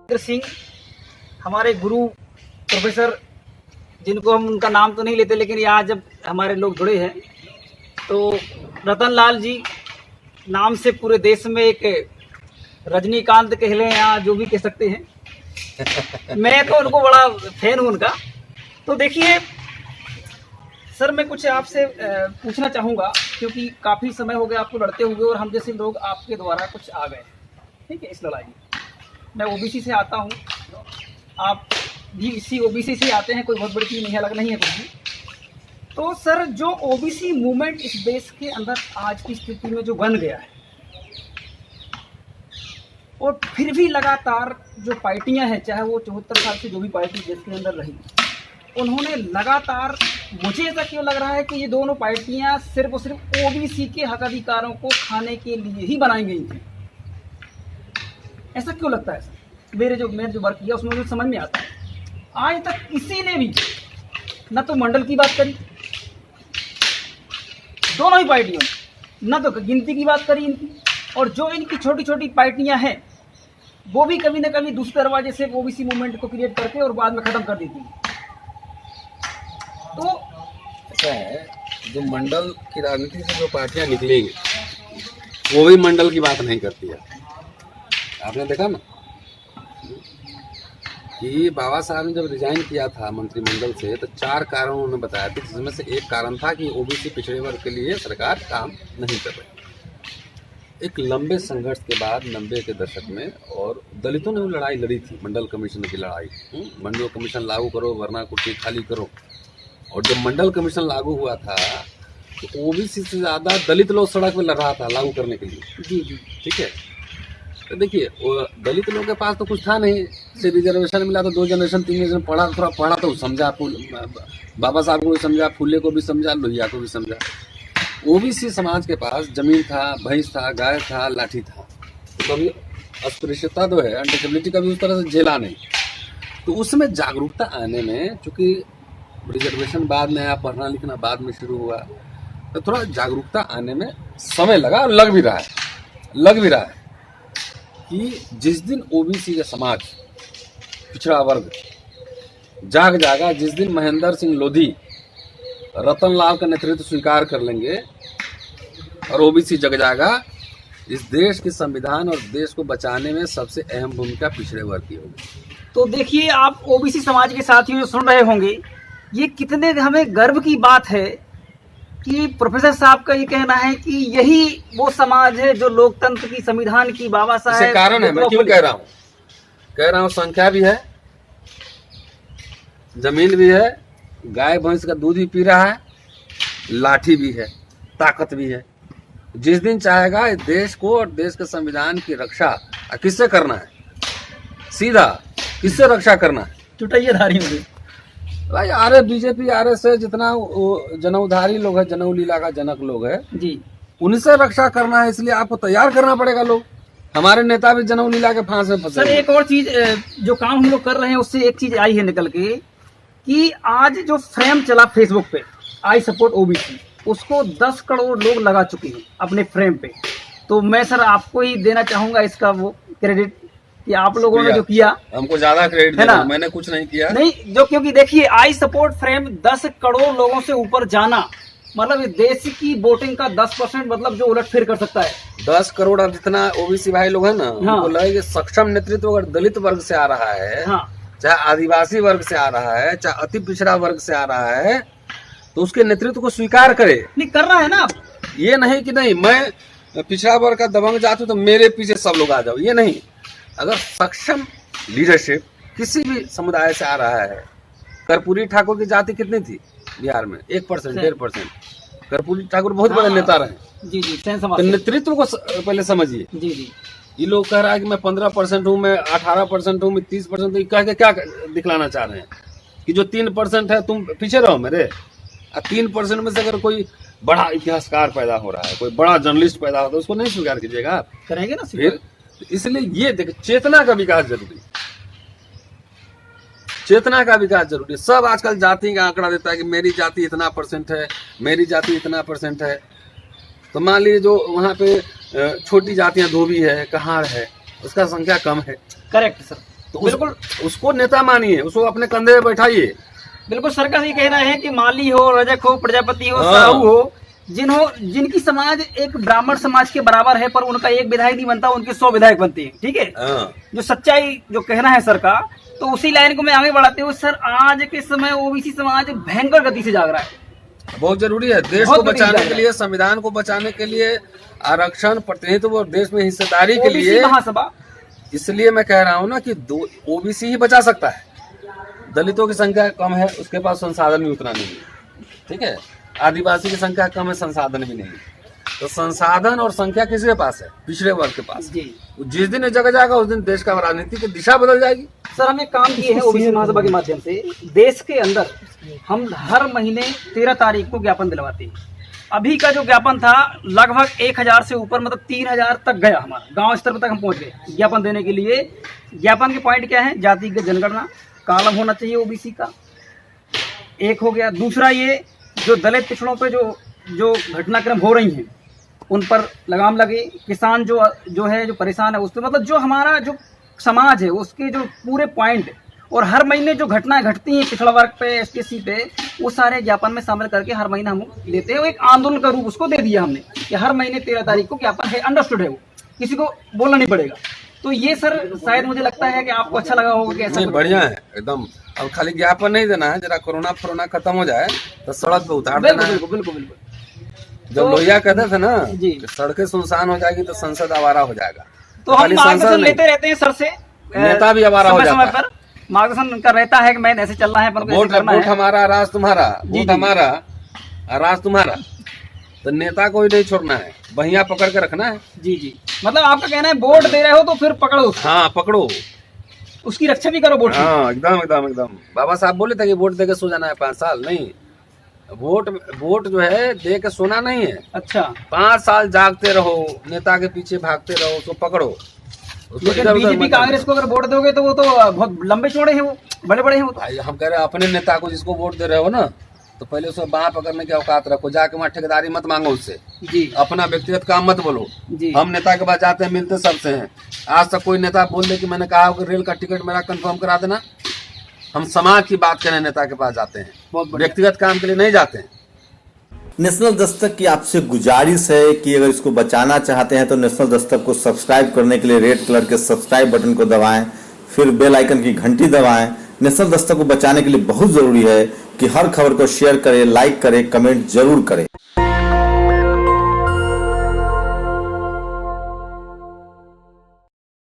वीरेंद्र सिंह हमारे गुरु प्रोफेसर, जिनको हम उनका नाम तो नहीं लेते, लेकिन यहाँ जब हमारे लोग जुड़े हैं तो रतन लाल जी नाम से पूरे देश में एक रजनीकांत कह लें या जो भी कह सकते हैं। मैं तो उनको बड़ा फैन हूँ उनका। तो देखिए सर, मैं कुछ आपसे पूछना चाहूँगा, क्योंकि काफ़ी समय हो गया आपको लड़ते हुए और हम जैसे लोग आपके द्वारा कुछ आ गए, ठीक है, इस लड़ाई में। मैं ओबीसी से आता हूँ, आप भी इसी ओबीसी से आते हैं, कोई बहुत बड़ी चीज़ नहीं है, अलग नहीं है कुछ भी। तो सर, जो ओबीसी मूवमेंट इस देश के अंदर आज की स्थिति में जो बन गया है, और फिर भी लगातार जो पार्टियां हैं, चाहे वो 74 साल से जो भी पार्टी देश के अंदर रही, उन्होंने लगातार, मुझे ऐसा क्यों लग रहा है कि ये दोनों पार्टियां सिर्फ और सिर्फ ओबीसी के हक अधिकारों को खाने के लिए ही बनाई गई थी। ऐसा क्यों लगता है सर? मैंने जो वर्क किया उसमें मुझे समझ में आता है, आज तक किसी ने भी न तो मंडल की बात करी, दोनों ही पार्टियों ने न तो गिनती की बात करी इनकी, और जो इनकी छोटी छोटी पार्टियां हैं वो भी कभी न कभी दूसरे दरवाजे से ओबीसी मूवमेंट को क्रिएट करके और बाद में खत्म कर देती है। तो ऐसा है, जो मंडल की राजनीति से जो पार्टियां निकलेंगी वो भी मंडल की बात नहीं करती है। आपने देखा ना कि बाबा साहब ने जब रिजाइन किया था मंत्रिमंडल से, तो 4 कारण उन्होंने बताया थे, जिसमें से एक कारण था कि ओबीसी पिछड़े वर्ग के लिए सरकार काम नहीं कर रही। एक लंबे संघर्ष के बाद 90 के दशक में, और दलितों ने वो लड़ाई लड़ी थी, मंडल कमीशन की लड़ाई। मंडल कमीशन लागू करो वरना कुर्सी खाली करो। और जब मंडल कमीशन लागू हुआ था तो ओबीसी से ज़्यादा दलित लोग सड़क पे लड़ रहा था लागू करने के लिए। जी जी, ठीक है। तो देखिए, दलित लोगों के पास तो कुछ था नहीं, से रिजर्वेशन मिला तो 2 जनरेशन 3 जनरेशन पढ़ा, थोड़ा पढ़ा तो समझा, बाबा साहब को भी समझा, फुले को भी समझा, लोहिया को भी समझा। ओबीसी समाज के पास जमीन था, भैंस था, गाय था, लाठी था, तो कभी अस्पृश्यता तो है, अनटचेबिलिटी का भी उस तरह से झेला नहीं। तो उसमें जागरूकता आने में, चूँकि रिजर्वेशन बाद में आया, पढ़ना लिखना बाद में शुरू हुआ, तो थोड़ा जागरूकता आने में समय लगा, और लग भी रहा है कि जिस दिन ओबीसी का समाज, पिछड़ा वर्ग जाग जागा, जिस दिन महेंद्र सिंह लोधी रतन लाल का नेतृत्व स्वीकार कर लेंगे और ओबीसी जग जाएगा, इस देश के संविधान और देश को बचाने में सबसे अहम भूमिका पिछड़े वर्ग की होगी। तो देखिए, आप ओबीसी समाज के साथियों जो सुन रहे होंगे, ये कितने हमें गर्व की बात है कि प्रोफेसर साहब का ये कहना है कि यही वो समाज है जो लोकतंत्र की, संविधान की, बाबा साहब। कारण है, मैं क्यों कह रहा हूँ, संख्या भी है, जमीन भी है, गाय भैंस का दूध भी पी रहा है, लाठी भी है, ताकत भी है। जिस दिन चाहेगा इस देश को और देश के संविधान की रक्षा किससे करना है, सीधा किससे रक्षा करना है, चुटैयाधारी होंगे भाई। आर बीजेपी RSS जितना जनउधारी लोग है, जनऊ लीला का जनक लोग है जी, उनसे रक्षा करना है, इसलिए आपको तैयार करना पड़ेगा। लोग, हमारे नेता भी जनऊ लीला के फांस में फंसे। सर, एक और चीज जो काम हम लोग कर रहे हैं उससे एक चीज आई है निकल के, कि आज जो फ्रेम चला फेसबुक पे, आई सपोर्ट ओबीसी, उसको 10 करोड़ लोग लगा चुके हैं अपने फ्रेम पे। तो मैं सर आपको ही देना चाहूंगा इसका वो क्रेडिट कि आप लोगों ने जो किया, हमको ज्यादा क्रेडिट है ना, मैंने कुछ नहीं किया। नहीं, जो क्योंकि देखिए, आई सपोर्ट फ्रेम 10 करोड़ लोगों से ऊपर जाना, मतलब इस देश की वोटिंग का 10% मतलब जो उलट फेर कर सकता है। 10 करोड़ अब जितना ओबीसी भाई लोग है ना, उनको लगे कि सक्षम नेतृत्व अगर दलित वर्ग से आ रहा है, हाँ, चाहे आदिवासी वर्ग से आ रहा है, चाहे अति पिछड़ा वर्ग से आ रहा है, तो उसके नेतृत्व को स्वीकार करे। नहीं कर रहा है ना, ये नहीं कि नहीं मैं पिछड़ा वर्ग का दबंग जात हूं तो मेरे पीछे सब लोग आ जाओ, ये नहीं। अगर सक्षम लीडरशिप किसी भी समुदाय से आ रहा है, कर्पूरी ठाकुर की जाति कितनी थी बिहार में? 1%, 1.5%। कर्पूरी ठाकुर बहुत बड़े नेता रहे। जी जी, तो नेतृत्व को पहले समझिए। जी जी, ये लोग कह रहा है कि मैं 15% हूँ, मैं 18% हूँ, मैं 30% हूँ, कह के क्या दिखलाना चाह रहे हैं कि जो 3% है तुम पीछे रहो मेरे। 3% में से अगर कोई बड़ा इतिहासकार पैदा हो रहा है, कोई बड़ा जर्नलिस्ट पैदा होता है, उसको नहीं स्वीकार कीजिएगा आप? करेंगे ना फिर। इसलिए ये देख, चेतना का विकास जरूरी, चेतना का विकास जरूरी है। सब आजकल जाति का आंकड़ा देता है कि मेरी जाति इतना % है, मेरी जाति इतना % है। तो मान लीजिए जो वहाँ पे छोटी जातियां धोबी है, कहार है, उसका संख्या कम है। Correct sir. तो बिल्कुल उसको नेता मानिए, उसको अपने कंधे पे बैठाइए। बिल्कुल सर का ये कहना है कि माली हो, रजक हो, प्रजापति हो, हाँ। साहू हो, जिनकी समाज एक ब्राह्मण समाज के बराबर है, पर उनका एक विधायक नहीं बनता, उनके 100 विधायक बनते हैं। ठीक है, हाँ। जो सच्चाई जो कहना है सर का, तो उसी लाइन को मैं आगे बढ़ाते हुए सर, आज के समय ओबीसी समाज भयंकर गति से जाग रहा है। बहुत जरूरी है देश बहुत को बड़ी बचाने बात के है। लिए, संविधान को बचाने के लिए, आरक्षण, प्रतिनिधित्व और देश में हिस्सेदारी के ओबीसी लिए। महासभा, इसलिए मैं कह रहा हूँ ना कि ओबीसी ही बचा सकता है। दलितों की संख्या कम है, उसके पास संसाधन भी उतना नहीं है। ठीक है, आदिवासी की संख्या कम है, संसाधन भी नहीं है। तो संसाधन और संख्या किसके पास है? पिछड़े वर्ग के पास। जी जिस दिन ये जगह जाएगा उस दिन देश का राजनीति की दिशा बदल जाएगी। सर, हम एक काम किए हैं ओबीसी महासभा के माध्यम से, देश के अंदर हम हर महीने 13 तारीख को ज्ञापन दिलवाते हैं। अभी का जो ज्ञापन था लगभग 1000 से ऊपर, मतलब 3000 तक गया, हमारा गांव स्तर तक हम पहुंच गए ज्ञापन देने के लिए। ज्ञापन के पॉइंट क्या है? जातिगत जनगणना, कॉलम होना चाहिए ओबीसी का, एक हो गया। दूसरा, ये जो दलित पिछड़ों पे जो घटनाक्रम हो रही हैं उन पर लगाम लगे। किसान जो है, जो परेशान है, उस पर, मतलब जो हमारा जो समाज है उसके जो पूरे पॉइंट, और हर महीने जो घटनाएं घटती हैं पिछड़ा वर्ग पे, एसटीसी पे, वो सारे ज्ञापन में शामिल करके हर महीना हम लेते हैं। एक आंदोलन का रूप उसको दे दिया हमने कि हर महीने 13 तारीख को ज्ञापन है, अंडरस्टूड है, वो किसी को बोलना नहीं पड़ेगा। तो ये सर शायद मुझे लगता है कि आपको अच्छा लगा होगा कि ऐसा नहीं, बढ़िया है एकदम। अब खाली ज्ञापन नहीं देना है, जरा कोरोना खत्म हो जाए तो सड़क पे उतार देना है। बिल्कुल बिल्कुल बिल्कुल। जब लोहिया कहते थे ना जी, कि सड़कें सुनसान हो जाएगी तो संसद आवारा हो जाएगा। तो हम खाली मार्गदर्शन संसद लेते रहते हैं सर से, नेता भी आवारा हो समय जाता समय पर मार्गदर्शन उनका रहता है कि मैं ऐसे चलना है, अपन को ऐसे करना वोट है। हमारा, राज तुम्हारा, जी, वोट जी। हमारा, राज तुम्हारा। तो नेता को ही नहीं छोड़ना है, बहिया पकड़ के रखना है। जी जी, मतलब आपका कहना है वोट दे रहे हो तो फिर पकड़ो उसको, हाँ, पकड़ो, उसकी रक्षा भी करो वोट की। हाँ, एकदम एकदम एकदम। बाबा साहब बोले थे कि वोट दे के सो जाना है 5 साल, नहीं, वोट जो है दे के सोना नहीं है। अच्छा, 5 साल जागते रहो, नेता के पीछे भागते रहो, उसको पकड़ो, उसको लेकिन इधर उधर बीजेपी मत कांग्रेस को अगर वोट दोगे तो वो तो बहुत लंबे चौड़े हैं, वो बड़े बड़े हैं वो तो। भाई हम कह रहे हैं अपने नेता को जिसको वोट दे रहे हो ना, तो पहले उसको बाह पकड़ने की औकात रखो, जाके वहाँ ठेकेदारी मत मांगो उससे, जी अपना व्यक्तिगत काम मत बोलो। जी, हम नेता के पास जाते हैं, मिलते सबसे हैं। आज तक कोई नेता बोल दे कि मैंने कहा कि रेल का टिकट मेरा कंफर्म करा देना। हम समाज की बात करने नेता के पास जाते हैं, बहुत बढ़िया। व्यक्तिगत काम के लिए नहीं जाते हैं। नेशनल दस्तक की आपसे गुजारिश है कि अगर इसको बचाना चाहते हैं तो नेशनल दस्तक को सब्सक्राइब करने के लिए रेड कलर के सब्सक्राइब बटन को दबाएं, फिर बेल आइकन की घंटी दबाएं। नेशनल दस्तक को बचाने के लिए बहुत जरूरी है कि हर खबर को शेयर करें, लाइक करें, कमेंट जरूर करें।